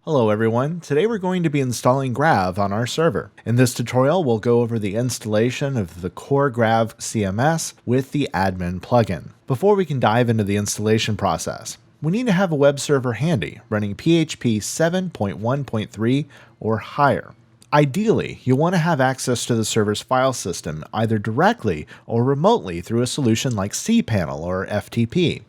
Hello everyone, today we're going to be installing Grav on our server. In this tutorial we'll go over the installation of the core Grav CMS with the admin plugin. Before we can dive into the installation process, we need to have a web server handy running PHP 7.1.3 or higher. Ideally, you'll want to have access to the server's file system either directly or remotely through a solution like cPanel or FTP.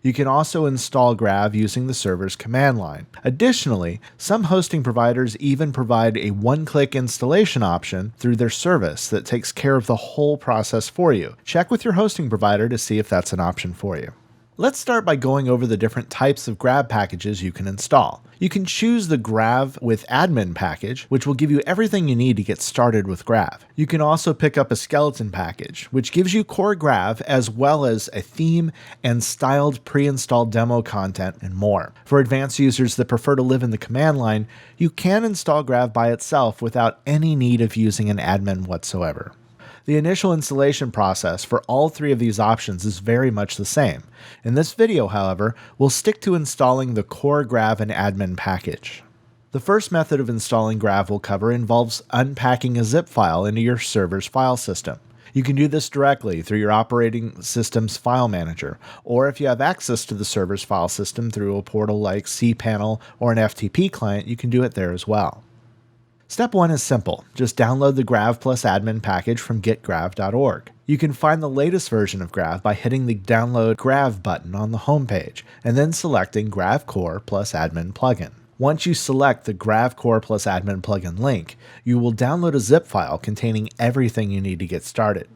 You can also install Grav using the server's command line. Additionally, some hosting providers even provide a one-click installation option through their service that takes care of the whole process for you. Check with your hosting provider to see if that's an option for you. Let's start by going over the different types of Grav packages you can install. You can choose the Grav with admin package, which will give you everything you need to get started with Grav. You can also pick up a skeleton package, which gives you core Grav as well as a theme and styled pre-installed demo content and more. For advanced users that prefer to live in the command line, you can install Grav by itself without any need of using an admin whatsoever. The initial installation process for all three of these options is very much the same. In this video, however, we'll stick to installing the core Grav and admin package. The first method of installing Grav we'll cover involves unpacking a zip file into your server's file system. You can do this directly through your operating system's file manager, or if you have access to the server's file system through a portal like cPanel or an FTP client, you can do it there as well. Step 1 is simple. Just download the Grav plus admin package from getgrav.org. You can find the latest version of Grav by hitting the Download Grav button on the homepage, and then selecting Grav Core plus admin plugin. Once you select the Grav Core plus admin plugin link, you will download a zip file containing everything you need to get started.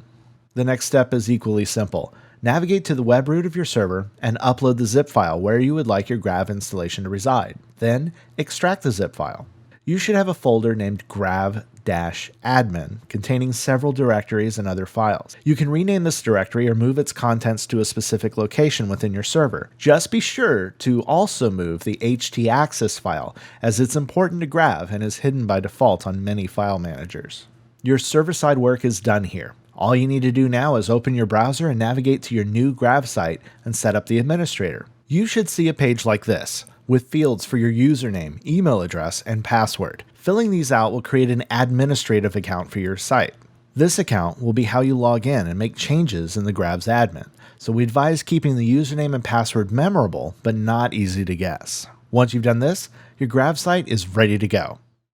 The next step is equally simple. Navigate to the web root of your server and upload the zip file where you would like your Grav installation to reside. Then, extract the zip file. You should have a folder named grav-admin containing several directories and other files. You can rename this directory or move its contents to a specific location within your server. Just be sure to also move the htaccess file, as it's important to Grav and is hidden by default on many file managers. Your server-side work is done here. All you need to do now is open your browser and navigate to your new Grav site and set up the administrator. You should see a page like this, with fields for your username, email address, and password. Filling these out will create an administrative account for your site. This account will be how you log in and make changes in the Grav's admin, so we advise keeping the username and password memorable but not easy to guess. Once you've done this, your Grav site is ready to go.